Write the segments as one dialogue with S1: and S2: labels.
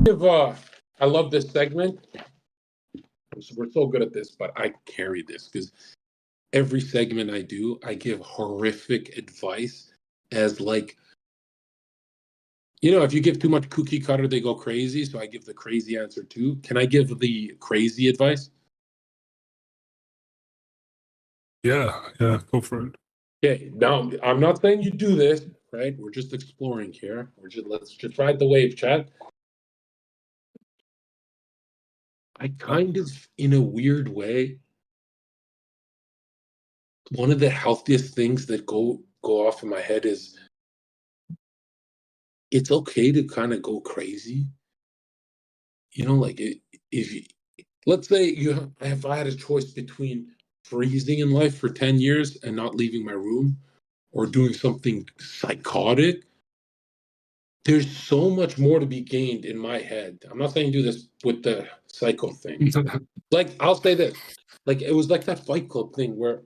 S1: I love this segment. We're so good at this, but I carry this because every segment I do, I give horrific advice as like, if you give too much cookie cutter, they go crazy. So I give the crazy answer too. Can I give the crazy advice?
S2: Yeah, go for it.
S1: Okay, now I'm not saying you do this, right? We're just exploring here. Let's just ride the wave, chat. I kind of, in a weird way, one of the healthiest things that go off in my head is it's okay to kind of go crazy. Like if you, let's say if I had a choice between freezing in life for 10 years and not leaving my room or doing something psychotic, there's so much more to be gained in my head. I'm not saying do this with the psycho thing. Like, I'll say this. Like, it was like that Fight Club thing where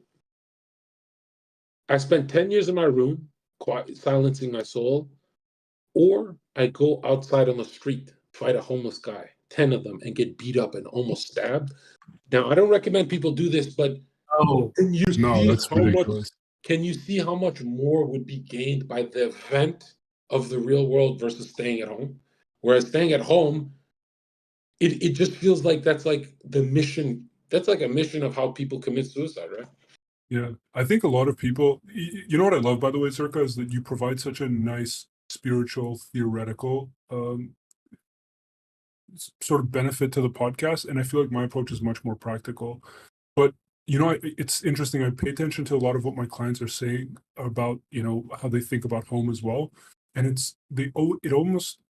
S1: I spent 10 years in my room, silencing my soul, or I go outside on the street, fight a homeless guy, 10 of them, and get beat up and almost stabbed. Now, I don't recommend people do this, but
S2: that's ridiculous.
S1: Can you see how much more would be gained by the event of the real world versus staying at home? Whereas staying at home, it just feels like that's like the mission. That's like a mission of how people commit suicide, right?
S2: Yeah, I think a lot of people, you know what I love, by the way, Circa, is that you provide such a nice spiritual, theoretical sort of benefit to the podcast. And I feel like my approach is much more practical. But, it's interesting. I pay attention to a lot of what my clients are saying about, how they think about home as well. And the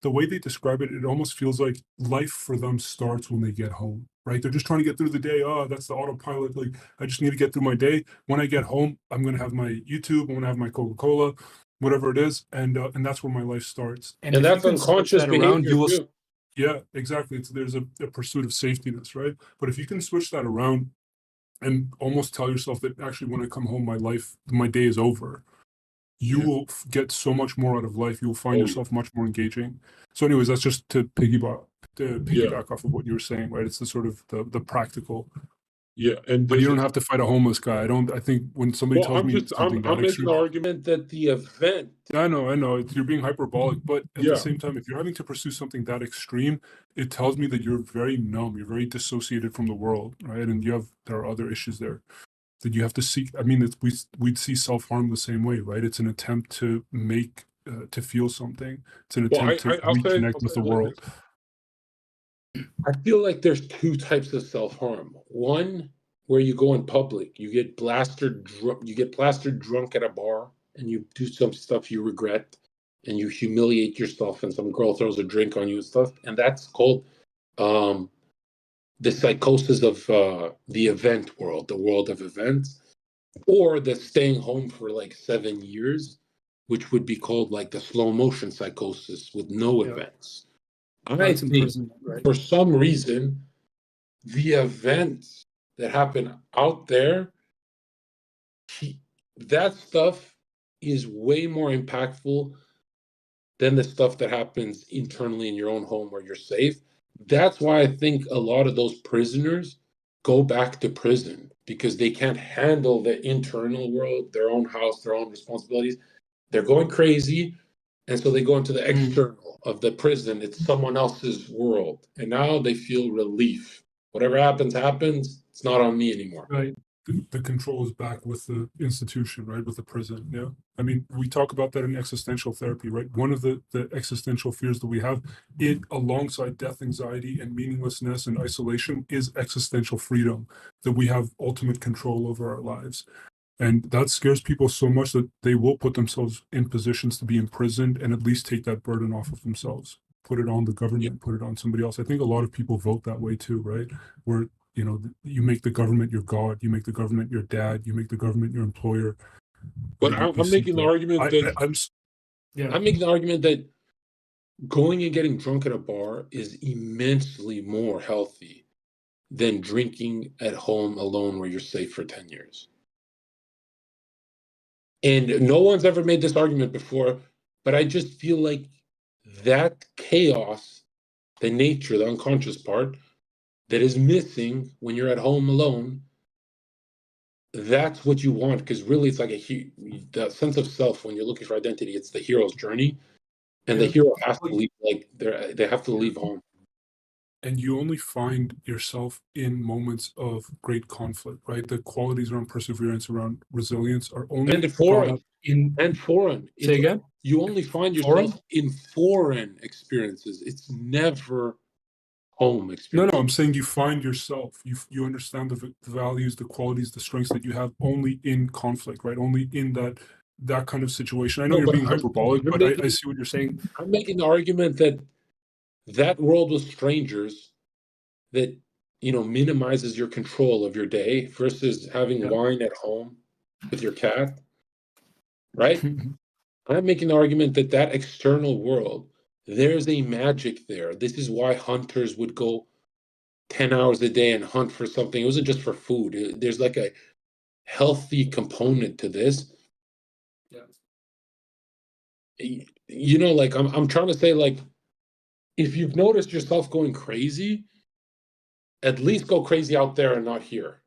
S2: way they describe it, it almost feels like life for them starts when they get home, right? They're just trying to get through the day. Oh, that's the autopilot. Like, I just need to get through my day. When I get home, I'm going to have my YouTube. I'm going to have my Coca-Cola, whatever it is. And that's where my life starts.
S1: And that's unconscious behavior too.
S2: Yeah, exactly. There's a pursuit of safetyness, right? But if you can switch that around and almost tell yourself that actually when I come home, my day is over, you will get so much more out of life. You will find yourself much more engaging. So anyways, that's just to piggyback off of what you were saying, right? It's the sort of the practical.
S1: Yeah,
S2: but you don't have to fight a homeless guy. I think when somebody tells me something
S1: I'm making the argument that the event.
S2: I know. You're being hyperbolic, but at the same time, if you're having to pursue something that extreme, it tells me that you're very numb. You're very dissociated from the world, right? And there are other issues there that you have to seek. I mean, we'd see self-harm the same way, right? It's an attempt to make to feel something. It's an attempt to reconnect with the world.
S1: I feel like there's two types of self-harm. One, where you go in public, you get plastered drunk at a bar, and you do some stuff you regret, and you humiliate yourself, and some girl throws a drink on you and stuff, and that's called the psychosis of the event world, the world of events, or the staying home for like 7 years, which would be called like the slow motion psychosis with no events. I think for some reason, the events that happen out there, that stuff is way more impactful than the stuff that happens internally in your own home where you're safe. That's why I think a lot of those prisoners go back to prison because they can't handle the internal world, their own house, their own responsibilities. They're going crazy. And so they go into the external of the prison. It's someone else's world. And now they feel relief. Whatever happens. It's not on me anymore.
S2: Right. The control is back with the institution, right? With the prison. Yeah. I mean, we talk about that in existential therapy, right? One of the existential fears that we have, alongside death anxiety and meaninglessness and isolation, is existential freedom, that we have ultimate control over our lives. And that scares people so much that they will put themselves in positions to be imprisoned and at least take that burden off of themselves, put it on the government, put it on somebody else. I think a lot of people vote that way too, right? Where, you make the government your God, you make the government your dad, you make the government your employer.
S1: But I'm making the argument I'm making the argument that going and getting drunk at a bar is immensely more healthy than drinking at home alone where you're safe for 10 years. And no one's ever made this argument before, but I just feel like that chaos the nature, the unconscious part that is missing when you're at home alone. That's what you want, because really it's like the sense of self when you're looking for identity. It's the hero's journey, and the
S2: Yeah.
S1: hero has to leave. Like they have to leave home.
S2: And you only find yourself in moments of great conflict, right? The qualities around perseverance, around resilience are only
S1: And
S2: brought
S1: foreign,
S2: up in.
S1: and foreign.
S2: Say again?
S1: You only find
S2: Foreign?
S1: yourself in foreign experiences. It's never home
S2: No,
S1: experience.
S2: I'm saying you find yourself. You understand the values, the qualities, the strengths that you have only in conflict, right? Only in that kind of situation. I know
S1: No,
S2: you're
S1: but
S2: being hyperbolic, but I
S1: making,
S2: see what you're saying.
S1: I'm making the argument that world with strangers that minimizes your control of your day versus having
S2: Yeah.
S1: wine at home with your cat, right? I'm making the argument that external world, there's a magic there. This is why hunters would go 10 hours a day and hunt for something. It wasn't just for food. There's like a healthy component to this.
S2: Yeah.
S1: Like I'm trying to say, like, if you've noticed yourself going crazy, at least go crazy out there and not here,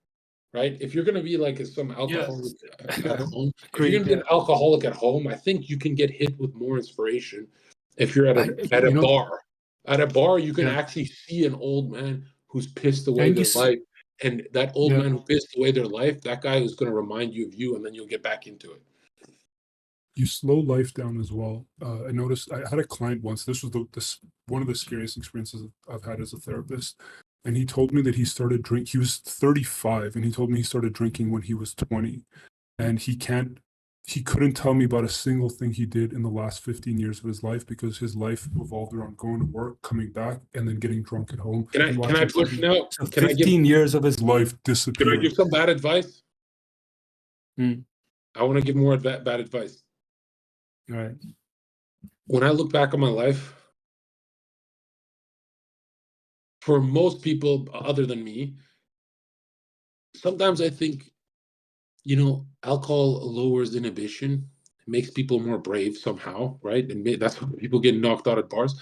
S1: right? If you're going to be like some alcoholic at home, if you're going
S2: Agreed.
S1: to be
S2: Yeah.
S1: an alcoholic at home, I think you can get hit with more inspiration if you're at
S2: I,
S1: a
S2: you know,
S1: bar. At a bar, you can
S2: yeah.
S1: actually see an old man who's pissed away
S2: And
S1: their life, and that old
S2: yeah.
S1: man who pissed away their life, that guy is going to remind you of you, and then you'll get back into it.
S2: You slow life down as well. I noticed I had a client once. This was one of the scariest experiences I've had as a therapist. And he told me that he started drink. He was 35, and he told me he started drinking when he was 20. And he couldn't tell me about a single thing he did in the last 15 years of his life because his life revolved around going to work, coming back, and then getting drunk at home and
S1: Can I
S2: watching
S1: push
S2: TV.
S1: now?
S2: So
S1: Can I give
S2: 15 years of his life
S1: Can I
S2: disappeared.
S1: give some bad advice?
S2: Mm.
S1: I want to give more bad advice.
S2: All right.
S1: When I look back on my life, for most people other than me, sometimes I think, alcohol lowers inhibition, makes people more brave somehow, right? And that's why people get knocked out at bars.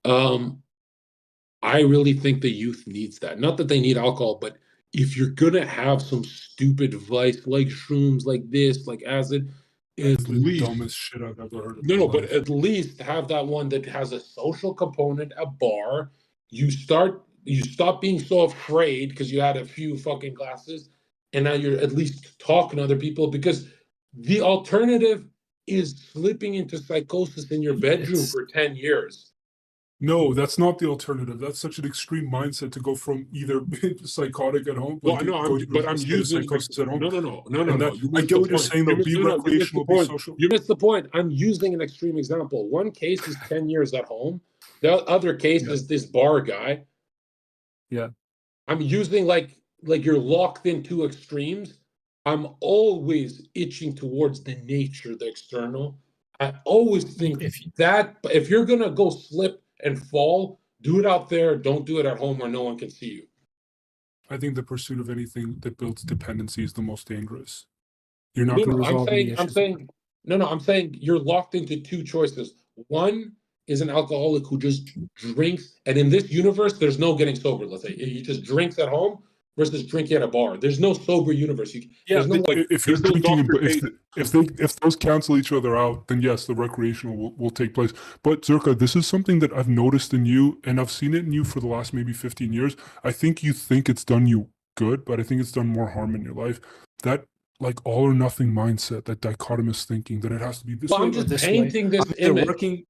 S1: I really think the youth needs that. Not that they need alcohol, but if you're gonna have some stupid vice like shrooms, like this, like acid,
S2: That's
S1: at
S2: the
S1: least
S2: dumbest shit I've ever heard in
S1: no,
S2: my
S1: but
S2: life.
S1: at least have that one that has a social component, a bar. You stop being so afraid because you had a few fucking glasses, and now you're at least talking to other people, because the alternative is slipping into psychosis in your bedroom
S2: It's
S1: for 10 years.
S2: No, that's not the alternative. That's such an extreme mindset to go from either psychotic at home, like
S1: Well, no,
S2: go to
S1: I'm
S2: a state of
S1: using
S2: psychosis at home.
S1: no.
S2: And that
S1: You
S2: I
S1: missed
S2: get
S1: the
S2: what you're
S1: point.
S2: saying though. Be
S1: You missed the
S2: recreational, be
S1: point.
S2: social.
S1: You missed the point. I'm using an extreme example. One case is 10 years at home. The other case
S2: Yeah.
S1: is this bar guy.
S2: Yeah.
S1: I'm using like you're locked in two extremes. I'm always itching towards the nature, the external. I always think that if you're gonna go slip and fall, do it out there. Don't do it at home where no one can see you.
S2: I think the pursuit of anything that builds dependency is the most dangerous. You're not
S1: No,
S2: going to
S1: no,
S2: resolve any issues.
S1: I'm saying you're locked into two choices. One is an alcoholic who just drinks, and in this universe, there's no getting sober. Let's say he just drinks at home versus drinking at a bar. There's no sober universe.
S2: Yeah,
S1: There's no
S2: but if you're
S1: there's no
S2: drinking,
S1: Dr.
S2: if those cancel each other out, then yes, the recreational will take place. But Zerka, this is something that I've noticed in you, and I've seen it in you for the last maybe 15 years. I think you think it's done you good, but I think it's done more harm in your life. That like all or nothing mindset, that dichotomous thinking that it has to be this
S1: Well,
S2: way
S1: I'm
S2: or
S1: just
S2: this
S1: painting
S2: way.
S1: this image.
S2: I'm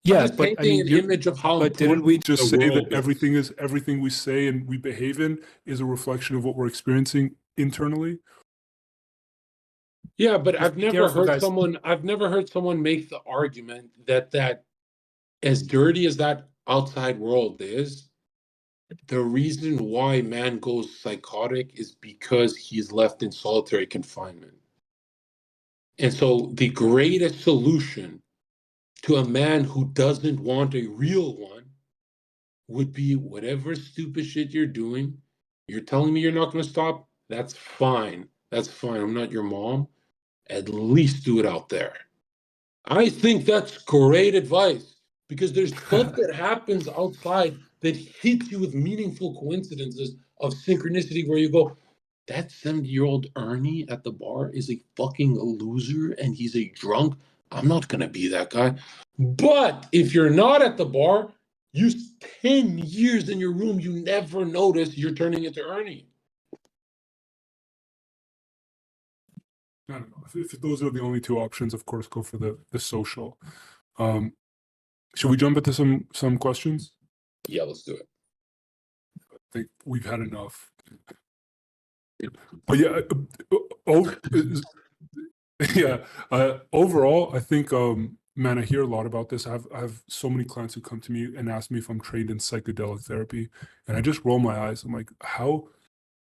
S1: I'm
S2: Yeah,
S1: just
S2: but I
S1: painting
S2: mean,
S1: an image of how
S2: but didn't we
S1: important
S2: just
S1: the
S2: say that
S1: world is.
S2: everything we say and we behave in is a reflection of what we're experiencing internally?
S1: Yeah, but
S2: Just be careful, guys.
S1: I've never heard someone make the argument that as dirty as that outside world is, the reason why man goes psychotic is because he's left in solitary confinement. And so the greatest solution to a man who doesn't want a real one would be whatever stupid shit you're doing. You're telling me you're not going to stop? That's fine. That's fine. I'm not your mom. At least do it out there. I think that's great advice because there's stuff that happens outside that hits you with meaningful coincidences of synchronicity where you go, that 70-year-old Ernie at the bar is a fucking loser and he's a drunk. I'm not going to be that guy. But if you're not at the bar, you 10 years in your room, you never notice you're turning into Ernie.
S2: I don't know. If those are the only two options, of course, go for the social. Should we jump into some questions?
S1: Yeah, let's do it.
S2: I think we've had enough. But yeah, yeah. Overall, I think, man, I hear a lot about this. I have so many clients who come to me and ask me if I'm trained in psychedelic therapy, and I just roll my eyes. I'm like, how?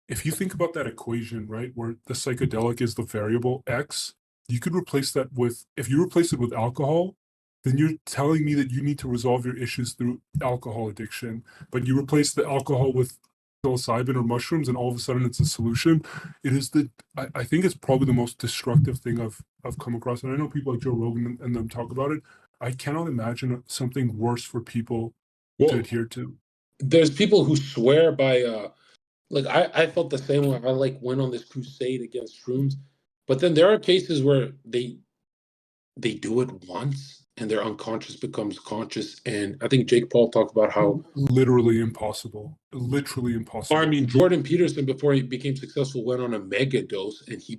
S2: If you think about that equation, right, where the psychedelic is the variable X, you could replace that with, if you replace it with alcohol, then you're telling me that you need to resolve your issues through alcohol addiction, but you replace the alcohol with psilocybin or mushrooms, and all of a sudden it's a solution. It is I think it's probably the most destructive thing I've come across. And I know people like Joe Rogan and them talk about it. I cannot imagine something worse for people to adhere to.
S1: There's people who swear by like I felt the same way. I like went on this crusade against shrooms, but then there are cases where they do it once and their unconscious becomes conscious. And I think Jake Paul talked about how
S2: Literally impossible. Literally impossible.
S1: I mean, Jordan Peterson, before he became successful, went on a mega dose, and he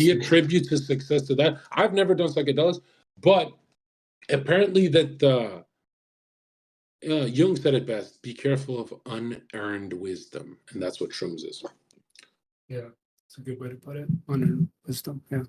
S1: attributes his success to that. I've never done psychedelics, but apparently that Jung said it best: "Be careful of unearned wisdom," and that's what shrooms is.
S3: Yeah, it's a good way to put it. Unearned wisdom. Yeah.